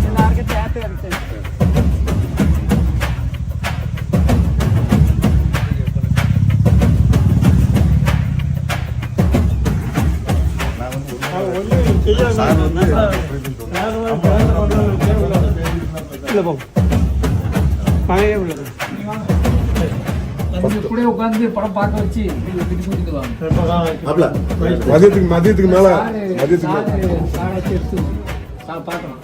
எல்லாருக்கும் சேர்த்து அடிச்சது. கூட உட்காந்து படம் பார்க்க வச்சு மதியத்துக்கு மேல பார்க்கலாம்.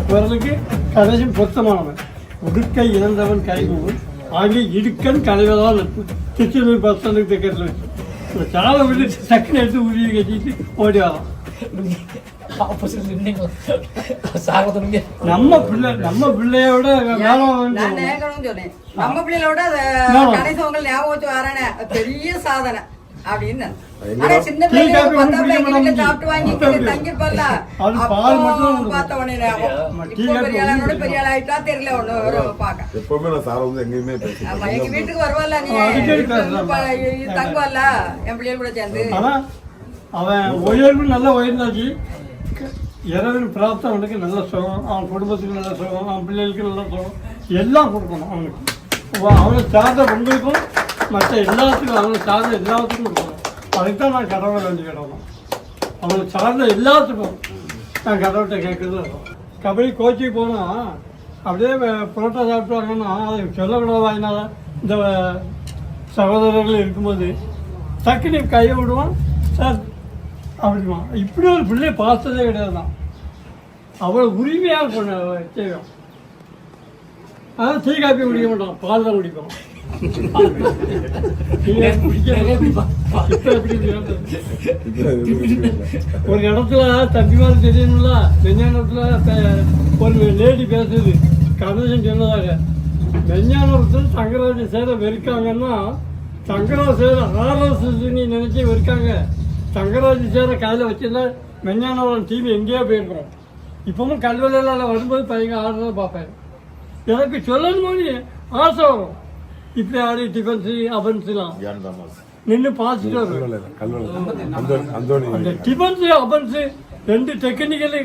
குரலுக்கு கடைசியும் பொருத்தமானவன். உடுக்கை இழந்தவன் கைகூடும் ஆகிய இடுக்கன் கலைவதால் திருச்செந்தூர் பஸ் ஸ்டாண்டுக்கு திக்கெட்டில் வச்சு இந்த சாலை விட்டு டக்குன்னு எடுத்து உரிய கட்டிட்டு ஓடி வரலாம். நம்ம பிள்ளையோட நம்ம பிள்ளையோட கணேசவங்க ஞாபகம் வச்சு வரானே பெரிய சாதனை அப்படின்னு. சின்ன பிள்ளைங்க சாப்பிட்டு வாங்கி தங்கிருப்பல்ல பார்த்த உடனே பெரிய ஆள் ஆயிட்டா தெரியல ஒண்ணு பாக்க. எப்பவுமே நான் சார் வந்து எங்கேயுமே எங்க வீட்டுக்கு வருவல்ல நீ தங்குவல்ல என் பிள்ளைகள் கூட சேர்ந்து. அவன் உயர்வு நல்லா உயர்ந்தாச்சு. இரவின் பிராப்தம் அவனுக்கு நல்ல சுகம், அவன் குடும்பத்துக்கு நல்ல சுகம், அவன் பிள்ளைகளுக்கு நல்ல சுகம் எல்லாம் கொடுக்கணும். அவனுக்கு அவனை சார்ந்த உங்களுக்கும் மற்ற எல்லாத்துக்கும் அவனை சார்ந்த எல்லாத்துக்கும் கொடுக்கணும். அதுக்கு தான் நான் கடவுளை வேண்டி கிடணும். அவனை சார்ந்த எல்லாத்துக்கும் நான் கடவுள்கிட்ட கேட்குறது இருக்கும். கபடி கோச்சிக்கு போனால் அப்படியே புரோட்டா சாப்பிட்டு வாங்கன்னா அது சொல்லக்கூடாது. அதனால இந்த சகோதரர்கள் இருக்கும்போது டக்குனு கையை விடுவான் சார் அப்படிமா. இப்படி ஒரு பிள்ளையை பார்த்ததே கிடையாது. தான் அவ்வளோ உரிமையாக செய்வோம். அதான் டீ காப்பி குடிக்க மாட்டோம், பால் தான் குடிப்போம். ஒரு இடத்துல தம்பிமாரு தெரியணும்ல, வெஞ்ஞானத்துல ஒரு லேடி பேசுது கணேசன் சொன்னதாக. வெஞ்ஞானத்தில் சங்கராஜ சேர வெறுக்காங்கன்னா சங்கராஜ சேர ஆர்எஸ்எஸ்ன்னு நினைச்சு வெறுக்காங்க. சங்கராஜ சேர கையில் வச்சிருந்தா வெஞ்ஞானம் டீம் எங்கேயோ போயிருக்கோம். இப்பவும் கல்வெல்லாம் வரும்போது பையங்க ஆடுறத பார்ப்பேன். எனக்கு சொல்லணும் போது ஆசை வரும். இப்படி ஆடி டிஃபன்ஸு அபன்ஸுலாம் நின்று பார்த்துட்டு வரும். அந்த டிஃபன்ஸு அபன்ஸு 2 டெக்னிக்கலு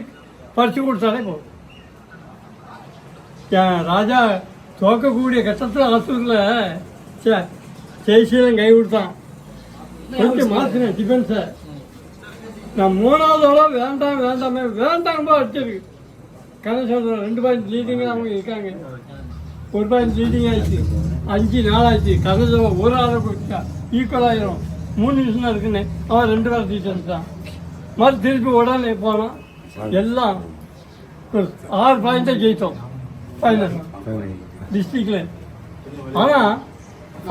பறிச்சு கொடுத்தாலே போதும். ராஜா தோக்கக்கூடிய கட்டத்தில் ஆசூரில் ஜெய்சீலம் கை கொடுத்தான். கொஞ்சம் மாற்றினேன் டிஃபன்ஸை. நான் 3ஆவதோட வேண்டாமே வேண்டாம்போ அடிச்சிருக்கு. கணேசன் 2 பாயிண்ட் லீடிங்காக அவங்க இருக்காங்க. 1 பாயிண்ட் லீடிங் ஆயிடுச்சு. 5 நாள் ஆயிடுச்சு. கணேசன் ஒரு ஆளை போயிட்டா ஈக்குவல் ஆயிரும். 3 நிமிஷம் தான் இருக்குன்னு அவன் 2 பேர் டீச்சர்ஸ் தான். மறு திருப்பி உடனே போனான். எல்லாம் 6 பாயிண்ட்டாக ஜெயித்தோம் ஃபைனல் டிஸ்ட்ரிக்டில். ஆனால்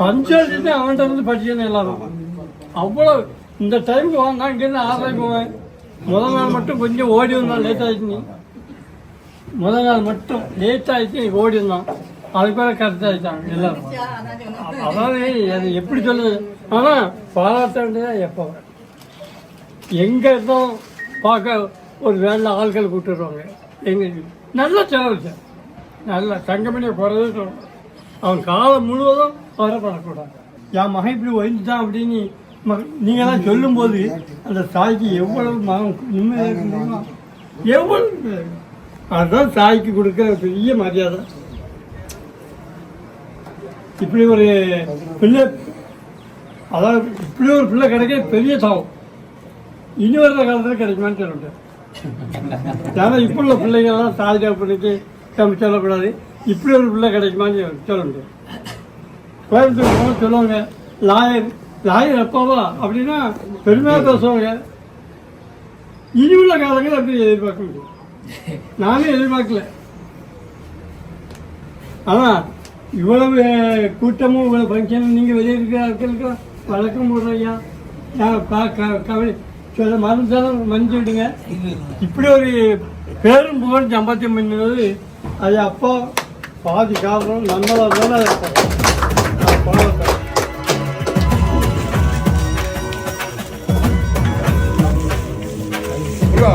பஞ்சாயத்து அவன்கிட்ட வந்து படிச்சேன்னு எல்லாரும் அவ்வளோ. இந்த டைமுக்கு நான் இங்கேருந்து 6 போவேன். முதல் நாள் மட்டும் கொஞ்சம் ஓடி வந்தான், லேட் ஆகிடுச்சு. முதல் நாள் மட்டும் லேட் ஆகிடுச்சு, ஓடி வந்தான். அதுக்கு மேலே கரெக்டாக ஆகிட்டாங்க எல்லாரும். அதாவது அது எப்படி சொல்லுது. ஆனால் பாராட்ட வேண்டியதா எப்போ எங்கே இருந்தோம் பார்க்க ஒரு வேலை ஆட்கள் கூப்பிட்டுருவாங்க. எங்கள் நல்ல செலவு சார், நல்ல தங்கமணியை குறைவே சொல்லணும். அவன் காலம் முழுவதும் வரப்படக்கூடாது. என் மகன் இப்படி ஒழிஞ்சுட்டான் அப்படின்னு நீங்களாம் சொல்லும்போது அந்த தாய்க்கு எவ்வளவு மகன் நிம்மதியாக இருக்குன்னா எவ்வளவு. அதுதான் தாய்க்கு கொடுக்குற பெரிய மரியாதை. இப்படி ஒரு பிள்ளை, அதாவது இப்படி ஒரு பிள்ளை கிடைக்க பெரிய தாவும். இனி வர்ற காலத்தில் கிடைக்குமான்னு சொல்லிட்டு. ஏன்னா இப்போ உள்ள பிள்ளைங்கள்லாம் தாய் தகப்பனுக்கு நம்ம சொல்லக்கூடாது. இப்படி ஒரு பிள்ளை கிடைக்குமான்னு சொல்லுங்க. கோயம்புத்தூர் சொல்லுவாங்க லாயர் எப்பாவா அப்படின்னா பெருமையாக பேசுவாங்க. இனி உள்ள காலங்கள் அப்படி எதிர்பார்க்க முடியும். நானே எதிர்பார்க்கல. ஆனால் இவ்வளவு கூட்டமும் இவ்வளவு ஃபங்க்ஷனும் நீங்கள் வெளியே இருக்கிற ஆட்களுக்கு வழக்கம் போடுறையா கவலை சொல்ல மறந்தாலும் மன்னிச்சுடுங்க. இப்படி ஒரு பேரும் புகழ் சம்பாத்தியம் பண்ணுறது அது அப்பா பாதி காரணம் நம்மளால் தானே. முருகா